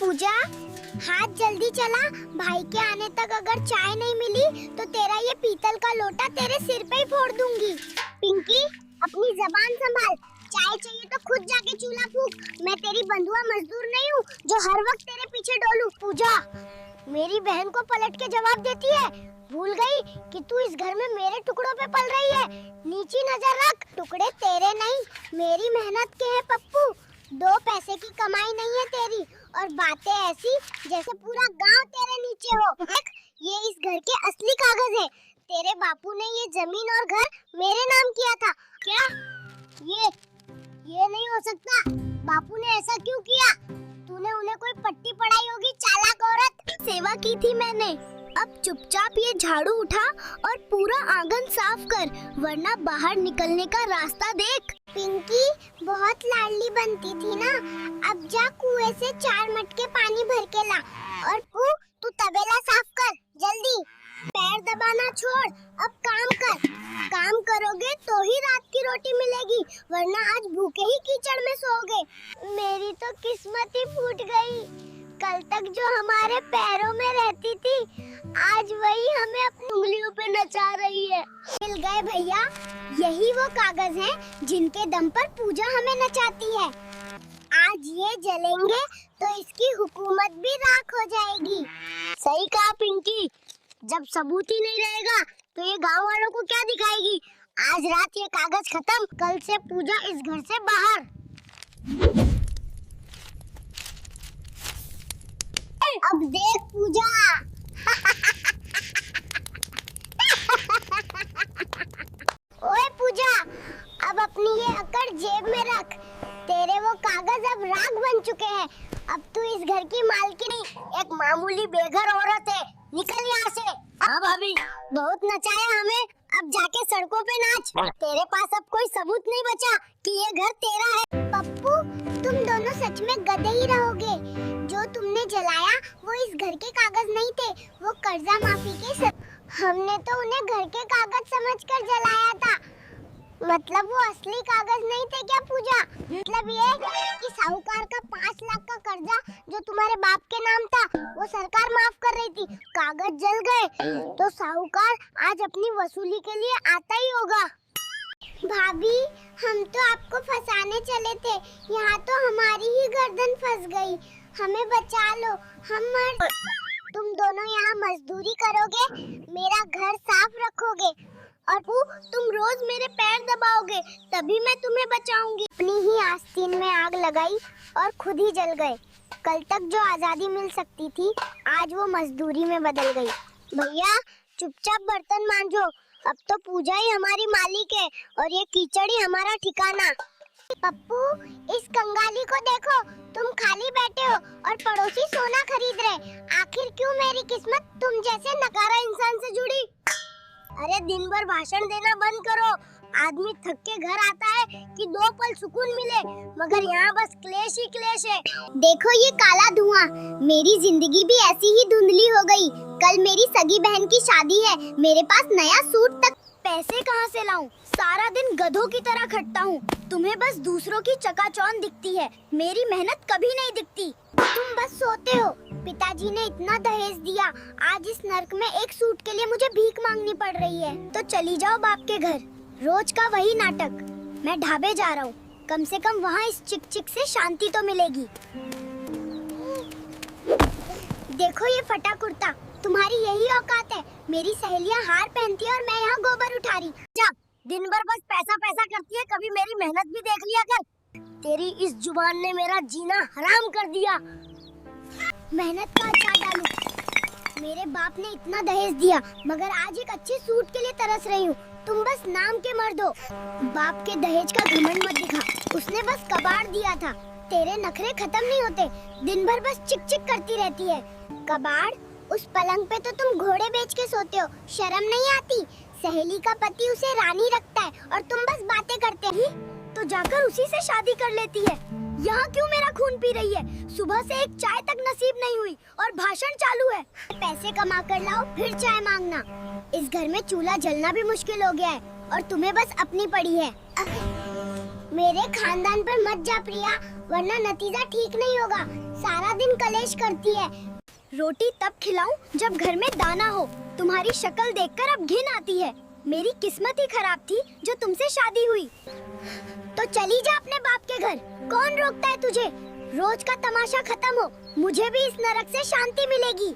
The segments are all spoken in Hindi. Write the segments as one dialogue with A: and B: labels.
A: पूजा, हाथ जल्दी चला, भाई के आने तक अगर चाय नहीं मिली तो तेरा ये पीतल का लोटा तेरे सिर पे ही फोड़ दूंगी। पिंकी, अपनी जबान संभाल। चाय चाहिए तो खुद जाके चूल्हा फूंक। मैं तेरी बंधुआ मजदूर नहीं हूँ जो हर वक्त तेरे पीछे डोलूं। पूजा, मेरी बहन को पलट के जवाब देती है। भूल गई कि तू इस घर में मेरे टुकड़ों पे पल रही है। नीची नजर रख, टुकड़े तेरे नहीं मेरी मेहनत के हैं पप्पू। 2 पैसे की कमाई नहीं है तेरी, और बातें ऐसी जैसे पूरा गांव तेरे नीचे हो। देख, ये इस घर के असली कागज है। तेरे बापू ने ये जमीन और घर मेरे नाम किया था। क्या? ये नहीं हो सकता। बापू ने ऐसा क्यों किया? तूने उन्हें कोई पट्टी पढ़ाई होगी, चालाक औरत। सेवा की थी मैंने। अब चुपचाप ये झाड़ू उठा और पूरा आंगन साफ कर, वरना बाहर निकलने का रास्ता देख। पिंकी, बहुत लाडली बनती थी ना। अब जा कुएं से 4 मटके पानी भर के ला। और तू तबेला साफ कर जल्दी। पैर दबाना छोड़, अब काम कर। काम करोगे तो ही रात की रोटी मिलेगी, वरना आज भूखे ही कीचड़ में सोओगे। मेरी तो किस्मत ही फूट गई। कल तक जो हमारे पैरों में रहती थी, आज वही हमें अपनी उंगलियों पे नचा रही है। मिल गए भैया, यही वो कागज हैं जिनके दम पर पूजा हमें नचाती है। आज ये जलेंगे तो इसकी हुकूमत भी राख हो जाएगी। सही कहा पिंकी, जब सबूत ही नहीं रहेगा तो ये गांव वालों को क्या दिखाएगी। आज रात ये कागज खत्म, कल से पूजा इस घर से बाहर। अब देख पूजा। ओए पूजा, अब अपनी ये अकड़ जेब में रख। तेरे वो कागज अब राख बन चुके हैं। अब तू इस घर की मालकिन एक मामूली बेघर औरत है। निकल यहाँ से। हाँ भाभी, बहुत नचाया हमें, अब जाके सड़कों पे नाच। तेरे पास अब कोई सबूत नहीं बचा कि ये घर तेरा है। पप्पू, तुम दोनों सच में गधे ही रहोगे। जो तुमने जलाया वो इस घर के कागज नहीं थे, वो कर्जा माफी के हमने तो उन्हें घर के कागज समझकर जलाया था। मतलब वो असली कागज नहीं थे क्या पूजा? मतलब ये कि साहूकार का 5 लाख का कर्जा जो तुम्हारे बाप के नाम था, वो सरकार माफ कर रही थी। कागज जल गए तो साहूकार आज अपनी वसूली के लिए आता ही होगा। भाभी, हम तो आपको फंसाने चले थे, यहाँ तो हमारी ही गर्दन फंस गई। हमें बचा लो, तुम दोनों यहाँ मजदूरी करोगे, मेरा घर साफ रखोगे, और तुम रोज मेरे पैर दबाओगे, तभी मैं तुम्हें बचाऊंगी। अपनी ही आस्तीन में आग लगाई और खुद ही जल गए। कल तक जो आजादी मिल सकती थी, आज वो मजदूरी में बदल गई। भैया, चुपचाप बर्तन मांजो, अब तो पूजा ही हमारी मालिक है और ये कीचड़ ही हमारा ठिकाना। पप्पू, इस कंगाली को देखो, तुम खाली बैठे हो और पड़ोसी सोना खरीद रहे। आखिर क्यों मेरी किस्मत तुम जैसे नकारा इंसान से जुड़ी? अरे दिन भर भाषण देना बंद करो। आदमी थक के घर आता है कि 2 पल सुकून मिले, मगर यहाँ बस क्लेश ही क्लेश है। देखो ये काला धुआं, मेरी जिंदगी भी ऐसी ही धुंधली हो गई। कल मेरी सगी बहन की शादी है, मेरे पास नया सूट तक पैसे कहाँ से लाऊं? सारा दिन गधों की तरह खटता हूँ। तुम्हें बस दूसरों की चकाचौंध दिखती है, मेरी मेहनत कभी नहीं दिखती। तुम बस सोते हो। पिताजी ने इतना दहेज दिया, आज इस नर्क में एक सूट के लिए मुझे भीख मांगनी पड़ रही है। तो चली जाओ बाप के घर, रोज का वही नाटक। मैं ढाबे जा रहा हूँ, कम से कम वहाँ इस चिक चिक से शांति तो मिलेगी। देखो ये फटा कुर्ता, तुम्हारी यही औकात है। मेरी सहेलियाँ हार पहनती है और मैं यहाँ गोबर उठा रही। जा, दिन भर बस पैसा पैसा करती है, कभी मेरी मेहनत भी देख लिया कर। तेरी इस जुबान ने मेरा जीना हराम कर दिया। मेहनत का अचार डालूं। मेरे बाप ने इतना दहेज दिया, मगर आज एक अच्छे सूट के लिए तरस रही हूँ। तुम बस नाम के मर्द हो। बाप के दहेज का घमंड मत दिखा, उसने बस कबाड़ दिया था। तेरे नखरे खत्म नहीं होते, दिन भर बस चिक चिक करती रहती है। कबाड़? उस पलंग पे तो तुम घोड़े बेच के सोते हो, शर्म नहीं आती? सहेली का पति उसे रानी रखता है और तुम बस बातें करते ही तो जाकर उसी से शादी कर लेती है। यहाँ क्यों मेरा खून पी रही है? सुबह से एक चाय तक नसीब नहीं हुई और भाषण चालू है। पैसे कमा कर लाओ फिर चाय मांगना। इस घर में चूल्हा जलना भी मुश्किल हो गया है और तुम्हें बस अपनी पड़ी है। मेरे खानदान पर मत जा प्रिया, वरना नतीजा ठीक नहीं होगा। सारा दिन कलेश करती है। रोटी तब खिलाऊं जब घर में दाना हो। तुम्हारी शक्ल देखकर अब घिन आती है। मेरी किस्मत ही खराब थी जो तुमसे शादी हुई। तो चली जा अपने बाप के घर, कौन रोकता है तुझे? रोज का तमाशा खत्म हो, मुझे भी इस नरक से शांति मिलेगी।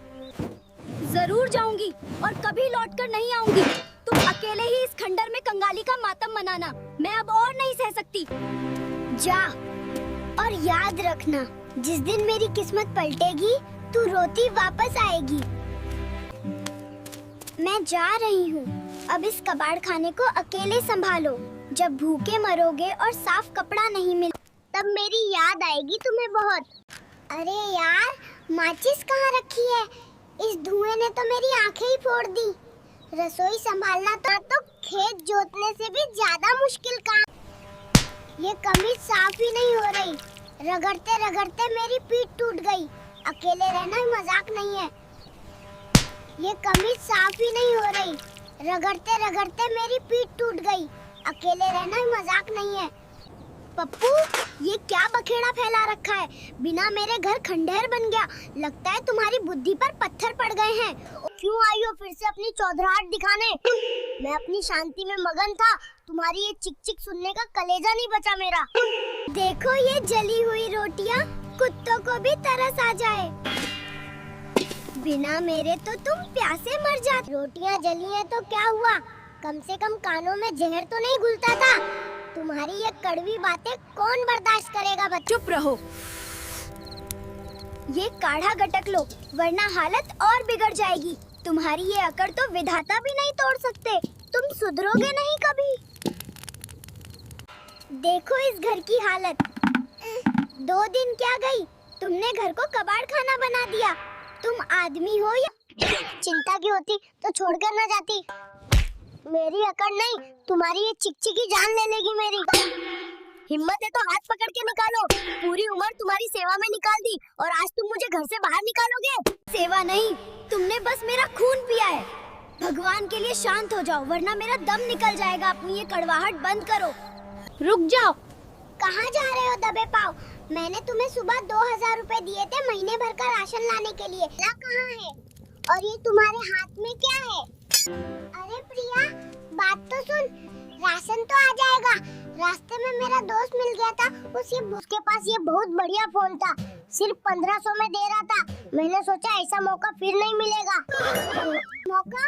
A: जरूर जाऊंगी और कभी लौटकर नहीं आऊंगी। तुम अकेले ही इस खंडर में कंगाली का मातम मनाना, मैं अब और नहीं सह सकती। जा, और याद रखना, जिस दिन मेरी किस्मत पलटेगी तू रोती वापस आएगी। मैं जा रही हूँ, अब इस कबाड़ खाने को अकेले संभालो। जब भूखे मरोगे और साफ कपड़ा नहीं मिले तब मेरी याद आएगी तुम्हें बहुत। अरे यार, माचिस कहाँ रखी है? इस धुएं ने तो मेरी आंखें ही फोड़ दी। रसोई संभालना तो खेत जोतने से भी ज्यादा मुश्किल काम। ये कमीज साफ ही नहीं हो रही, रगड़ते रगड़ते मेरी पीठ टूट गई। अकेले रहना ही मजाक नहीं है। ये कमीज साफ ही नहीं हो रही, रगड़ते रगड़ते मेरी पीठ टूट गई। अकेले रहना ही मजाक नहीं है। पप्पू, ये क्या बखेड़ा फैला रखा है? बिना मेरे घर खंडहर बन गया। लगता है तुम्हारी बुद्धि पर पत्थर पड़ गए हैं। क्यों आई हो फिर से अपनी चौधराहट दिखाने? मैं अपनी शांति में मगन था, तुम्हारी ये चिक चिक सुनने का कलेजा नहीं बचा मेरा। देखो ये जली हुई रोटियां, कुत्तों को भी तरस आ जाए। बिना मेरे तो तुम प्यासे मर जाते। रोटियां जली हैं तो क्या हुआ? कम से कम कानों में जहर तो नहीं घुलता था। तुम्हारी ये कड़वी बातें कौन बर्दाश्त करेगा बच्चों?
B: चुप रहो।
A: ये काढ़ा गटक लो, वरना हालत और बिगड़ जाएगी। तुम्हारी ये अकड़ तो विधाता भी नहीं तोड़ सकते। तुम सुधरोगे नहीं कभी। देखो इस घर की हालत। 2 दिन क्या गई, तुमने घर को कबाड़ खाना बना दिया। तुम आदमी हो या चिंता की होती तो छोड़कर न जाती। मेरी अकड़ नहीं, तुम्हारी ये चिकचिकी जान ले लेगी मेरी। हिम्मत है तो हाथ पकड़ के निकालो। पूरी उम्र तुम्हारी सेवा में निकाल दी और आज तुम मुझे घर से बाहर निकालोगे? सेवा नहीं, तुमने बस मेरा खून पिया है। भगवान के लिए शांत हो जाओ, वरना मेरा दम निकल जाएगा। अपनी ये कड़वाहट बंद करो।
B: रुक जाओ।
A: कहाँ जा रहे हो दबे पाव? मैंने तुम्हें सुबह 2000 रुपए दिए थे महीने भर का राशन लाने के लिए। ला कहाँ है? और ये तुम्हारे हाथ में क्या है? अरे प्रिया, बात तो सुन। राशन तो आ जाएगा। रास्ते में मेरा दोस्त मिल गया था, उसके पास ये बहुत बढ़िया फोन था। सिर्फ 1500 में दे रहा था। मैंने सोचा ऐसा मौका फिर नहीं मिलेगा। मौका?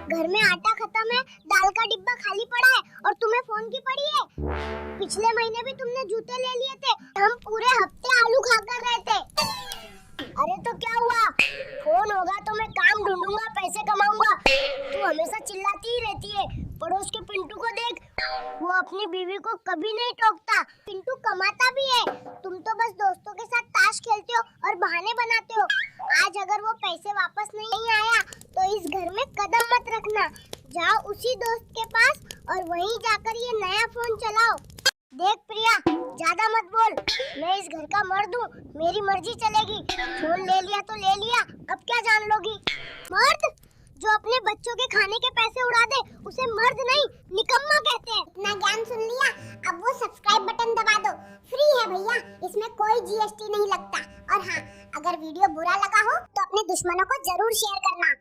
A: घर में आटा खत्म है, दाल का डिब्बा खाली पड़ा है और तुम्हें फोन की पड़ी है। पिछले महीने भी तुमने जूते ले लिए थे, हम पूरे हफ्ते आलू खाकर रहे थे। अरे तो क्या हुआ? फोन होगा तो मैं काम ढूंढूंगा, पैसे कमाऊंगा। तू हमेशा चिल्लाती ही रहती है। पड़ोस के पिंटू को देख, वो अपनी बीवी को कभी नहीं टोकता। पिंटू कमाता भी है, तुम तो बस दोस्तों के साथ ताश खेलते हो और बहाने बनाते हो। आज अगर वो पैसे वापस नहीं आया तो इस घर में कदम मत रखना। जाओ उसी दोस्त के पास और वहीं जाकर ये नया फोन चलाओ। देख प्रिया, ज्यादा मत बोल। मैं इस घर का मर्द हूँ, मेरी मर्जी चलेगी। फोन ले लिया तो ले लिया, अब क्या जान लोगी? मर्द? जो अपने बच्चों के खाने के पैसे उड़ा दे उसे मर्द नहीं, निकम्मा कहते हैं। इतना ज्ञान सुन लिया, अब वो सब्सक्राइब बटन दबा दो। फ्री है भैया, इसमें कोई GST नहीं लगता। और हाँ, अगर वीडियो बुरा लगा हो तो अपने दुश्मनों को जरूर शेयर करना।